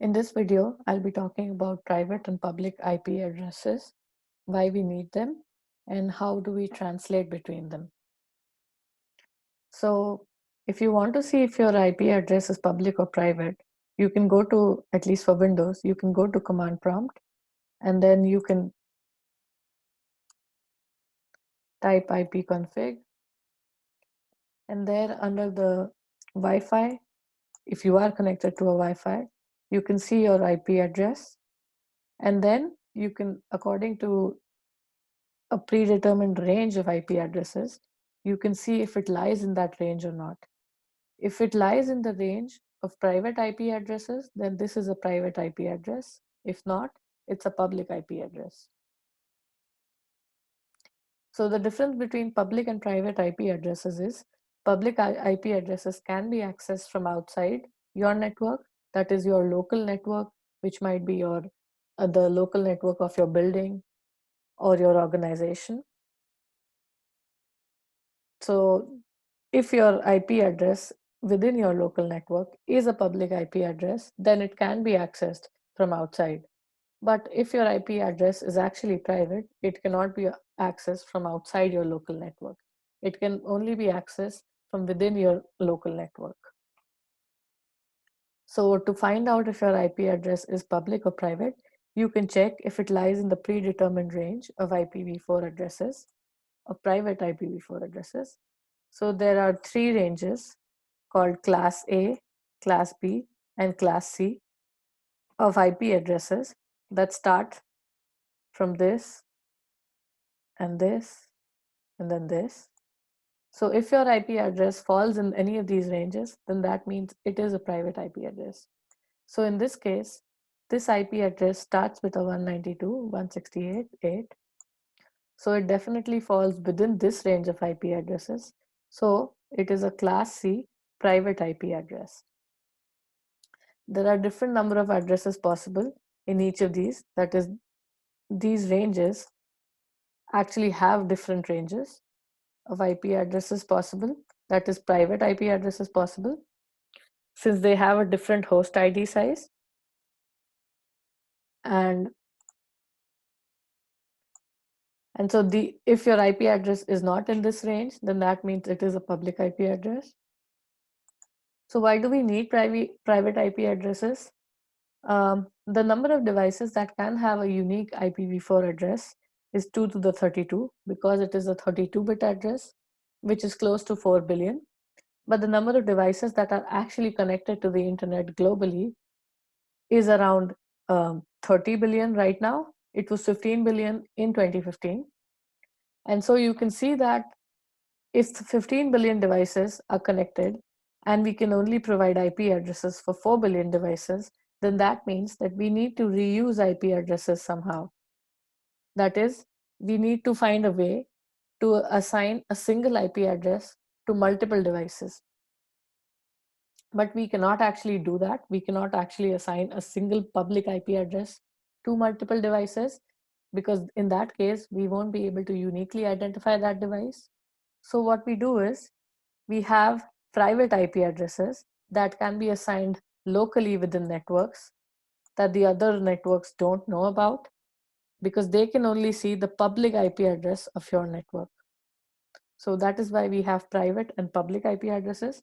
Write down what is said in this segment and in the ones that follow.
In this video, I'll be talking about private and public IP addresses, why we need them, and how do we translate between them. So if you want to see if your IP address is public or private, you can go to, at least for Windows, you can go to command prompt and then you can type ipconfig, and there under the Wi-Fi, if you are connected to a Wi-Fi, you can see your IP address, and then you can, according to a predetermined range of IP addresses, you can see if it lies in that range or not. If it lies in the range of private IP addresses, then this is a private IP address. If not, it's a public IP address. So the difference between public and private IP addresses is public IP addresses can be accessed from outside your network, that is your local network, which might be your the local network of your building or your organization. So if your IP address within your local network is a public IP address, then it can be accessed from outside. But if your IP address is actually private, it cannot be accessed from outside your local network. It can only be accessed from within your local network. So to find out if your IP address is public or private, you can check if it lies in the predetermined range of IPv4 addresses, of private IPv4 addresses. So there are three ranges called Class A, Class B, and Class C of IP addresses that start from this and this and then this. So if your IP address falls in any of these ranges, then that means it is a private IP address. So in this case, this IP address starts with a 192.168.8. So it definitely falls within this range of IP addresses. So it is a Class C private IP address. There are different number of addresses possible in each of these. That is, these ranges actually have different ranges of IP addresses possible. That is, private IP addresses possible, since they have a different host ID size. And so if your IP address is not in this range, then that means it is a public IP address. So why do we need private IP addresses? The number of devices that can have a unique IPv4 address is 2 to the 32, because it is a 32-bit address, which is close to 4 billion. But the number of devices that are actually connected to the internet globally is around 30 billion right now. It was 15 billion in 2015. And so you can see that if 15 billion devices are connected and we can only provide IP addresses for 4 billion devices, then that means that we need to reuse IP addresses somehow. That is, we need to find a way to assign a single IP address to multiple devices. But we cannot actually do that. We cannot actually assign a single public IP address to multiple devices, because in that case, we won't be able to uniquely identify that device. So what we do is we have private IP addresses that can be assigned locally within networks that the other networks don't know about, because they can only see the public IP address of your network. So that is why we have private and public IP addresses.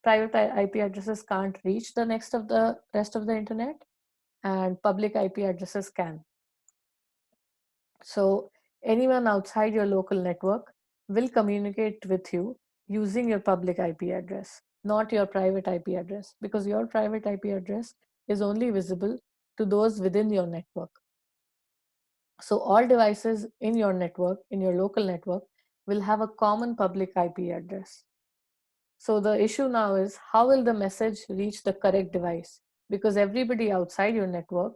Private IP addresses can't reach the rest of the internet, and public IP addresses can. So anyone outside your local network will communicate with you using your public IP address, not your private IP address, because your private IP address is only visible to those within your network. So all devices in your network, in your local network, will have a common public IP address. So the issue now is, how will the message reach the correct device? Because everybody outside your network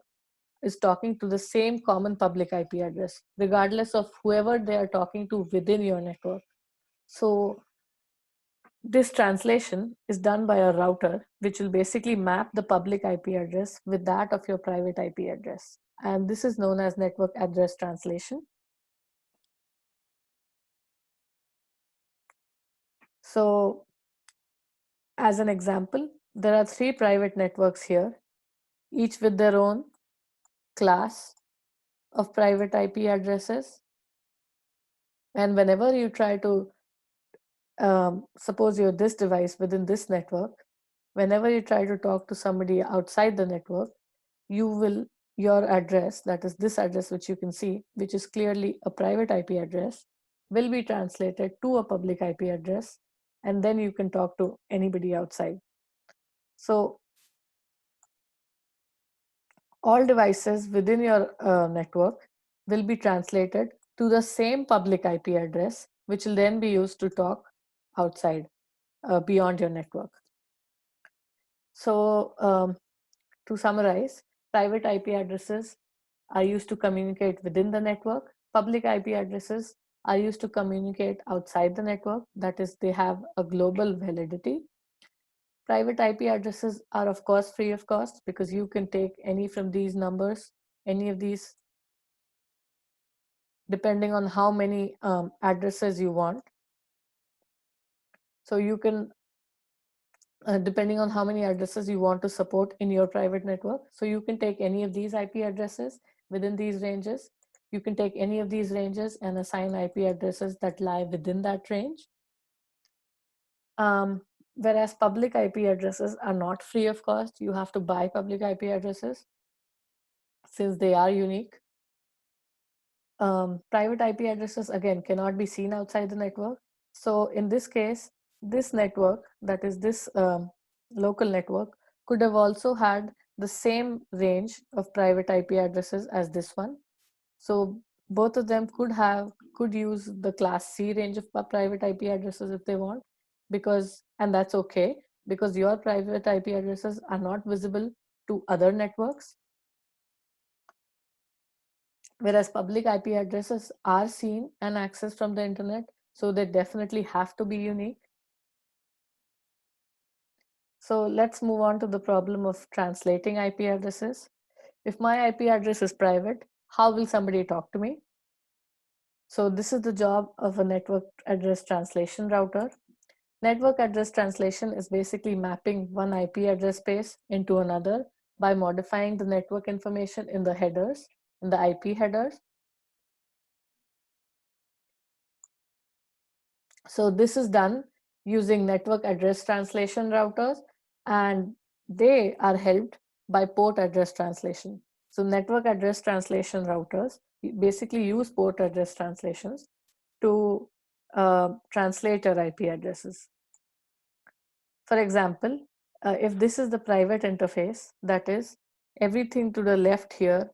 is talking to the same common public IP address, regardless of whoever they are talking to within your network. So this translation is done by a router, which will basically map the public IP address with that of your private IP address. And this is known as network address translation. So as an example, there are three private networks here. each with their own class of private IP addresses. And whenever you try to, suppose you're this device within this network, whenever you try to talk to somebody outside the network, your address, that is this address which you can see, which is clearly a private IP address, will be translated to a public IP address, and then you can talk to anybody outside. So all devices within your network will be translated to the same public IP address, which will then be used to talk outside, beyond your network. So to summarize, private IP addresses are used to communicate within the network. Public IP addresses are used to communicate outside the network. That is, they have a global validity. Private IP addresses are, of course, free of cost because you can take any from these numbers, any of these, depending on how many addresses you want. So you can, depending on how many addresses you want to support in your private network. So you can take any of these IP addresses within these ranges. You can take any of these ranges and assign IP addresses that lie within that range. Whereas public IP addresses are not free of cost. You have to buy public IP addresses since they are unique. Private IP addresses, again, cannot be seen outside the network. So in this case, this network, that is this local network, could have also had the same range of private IP addresses as this one. So both of them could use the class C range of private IP addresses if they want, and that's okay, because your private IP addresses are not visible to other networks. Whereas public IP addresses are seen and accessed from the internet, so they definitely have to be unique. So let's move on to the problem of translating IP addresses. If my IP address is private, how will somebody talk to me? So this is the job of a network address translation router. Network address translation is basically mapping one IP address space into another by modifying the network information in the headers, in the IP headers. So this is done using network address translation routers, and they are helped by port address translation. So network address translation routers basically use port address translations to translate your IP addresses. For example, if this is the private interface, that is, everything to the left here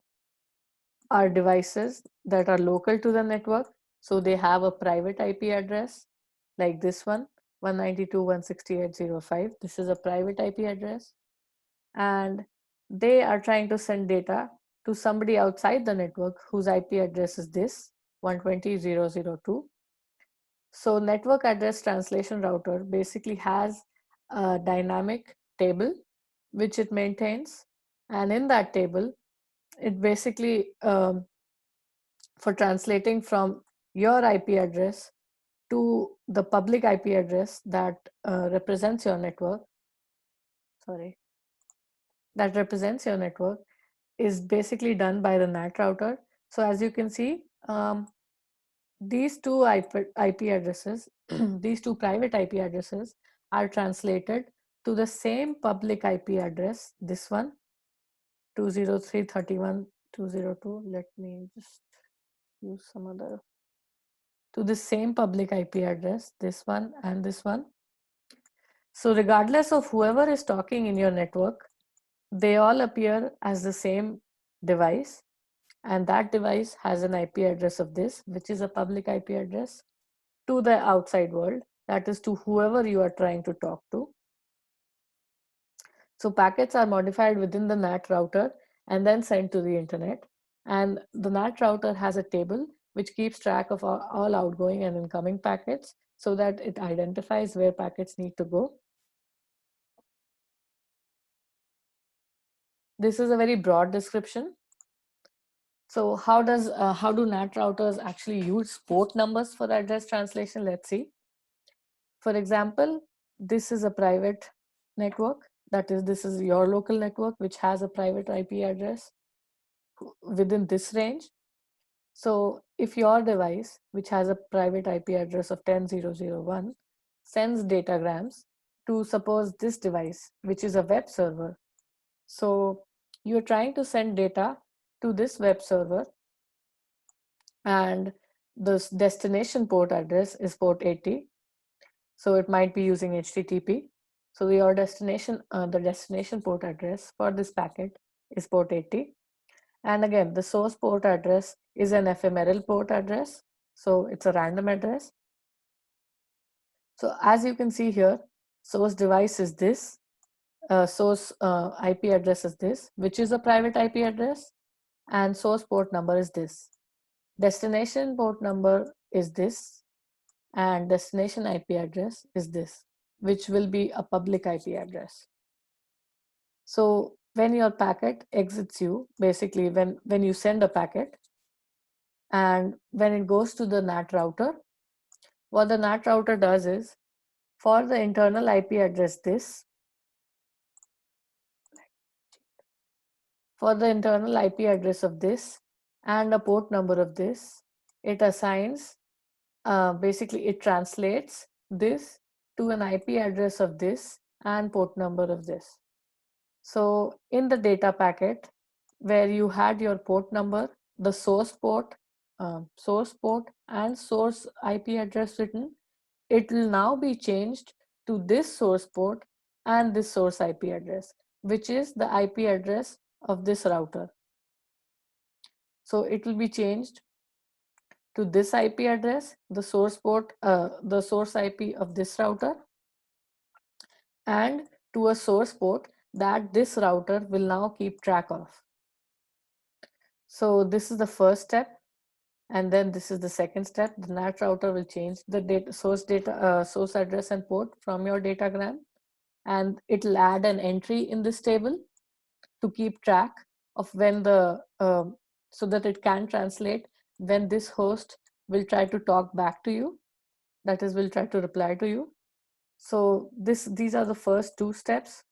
are devices that are local to the network. So they have a private IP address like this one, 192.168.0.5. This is a private IP address. And they are trying to send data to somebody outside the network whose IP address is this, 120.0.0.2. So network address translation router basically has a dynamic table which it maintains. And in that table, it basically, for translating from your IP address to the public IP address that represents your network, is basically done by the NAT router. So as you can see, these two IP addresses, these two private IP addresses are translated to the same public IP address, this one, 203.31.202. Let me just use some other, to the same public IP address, this one and this one. So regardless of whoever is talking in your network, they all appear as the same device, and that device has an IP address of this, which is a public IP address to the outside world, that is to whoever you are trying to talk to. So packets are modified within the NAT router and then sent to the internet. And the NAT router has a table which keeps track of all outgoing and incoming packets so that it identifies where packets need to go. This is a very broad description. So how do NAT routers actually use port numbers for address translation? Let's see. For example, this is a private network That is, this is your local network which has a private IP address within this range. So if your device, which has a private IP address of 10.0.0.1, sends datagrams to, suppose, this device, which is a web server. So you're trying to send data to this web server, and the destination port address is port 80. So it might be using HTTP. So your destination, the destination port address for this packet is port 80. And again, the source port address is an ephemeral port address. So it's a random address. So as you can see here, source device is this, source IP address is this, which is a private IP address, and source port number is this. Destination port number is this, and destination IP address is this, which will be a public IP address. So when your packet exits you, basically when you send a packet, and when it goes to the NAT router, what the NAT router does is, for the internal IP address this, for the internal IP address of this and a port number of this, it assigns, basically it translates this to an IP address of this and port number of this. So in the data packet where you had your port number, the source port and source IP address written, it will now be changed to this source port and this source IP address, which is the IP address of this router. So it will be changed to this IP address, the source port, the source IP of this router, and to a source port that this router will now keep track of. So this is the first step, and then this is the second step. The NAT router will change the source address and port from your datagram, and it'll add an entry in this table to keep track of when the so that it can translate when this host will try to talk back to you, that is, will try to reply to you. So these are the first two steps.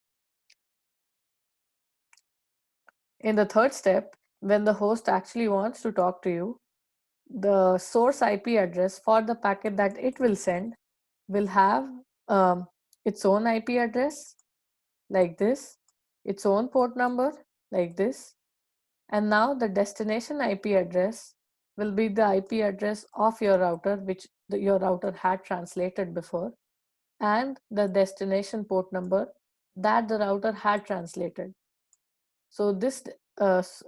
In the third step, when the host actually wants to talk to you, the source IP address for the packet that it will send will have its own IP address like this, its own port number like this, and now the destination IP address will be the IP address of your router, which your router had translated before, and the destination port number that the router had translated. So this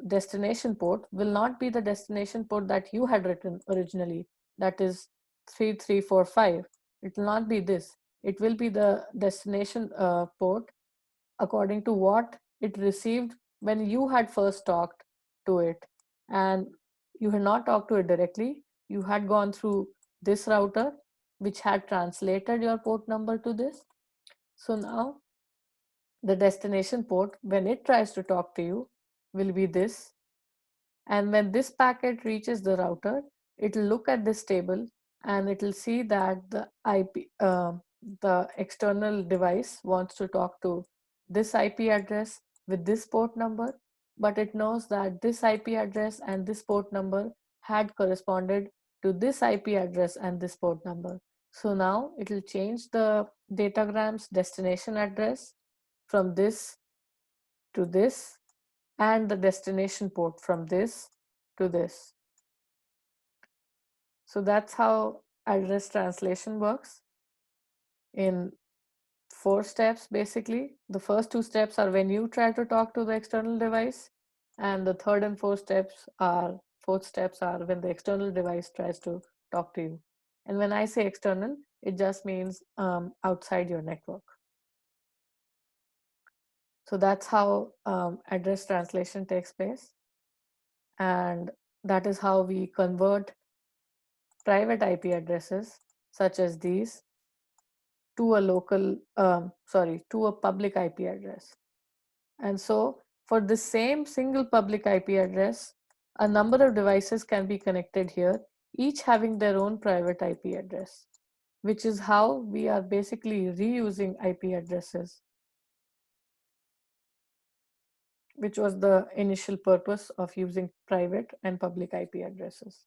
destination port will not be the destination port that you had written originally, that is 3345. It will not be this. It will be the destination port according to what it received when you had first talked to it. And you had not talked to it directly. You had gone through this router, which had translated your port number to this. So now the destination port, when it tries to talk to you, will be this. And when this packet reaches the router, it will look at this table and it will see that the external device wants to talk to this IP address with this port number, but it knows that this IP address and this port number had corresponded to this IP address and this port number. So now it will change the datagram's destination address from this to this, and the destination port from this to this. So that's how address translation works in 4 steps basically. The first 2 steps are when you try to talk to the external device, and the third and fourth steps are when the external device tries to talk to you. And when I say external, it just means outside your network. So that's how address translation takes place. And that is how we convert private IP addresses such as these to a public IP address. And so for the same single public IP address, a number of devices can be connected here, each having their own private IP address, which is how we are basically reusing IP addresses. which was the initial purpose of using private and public IP addresses.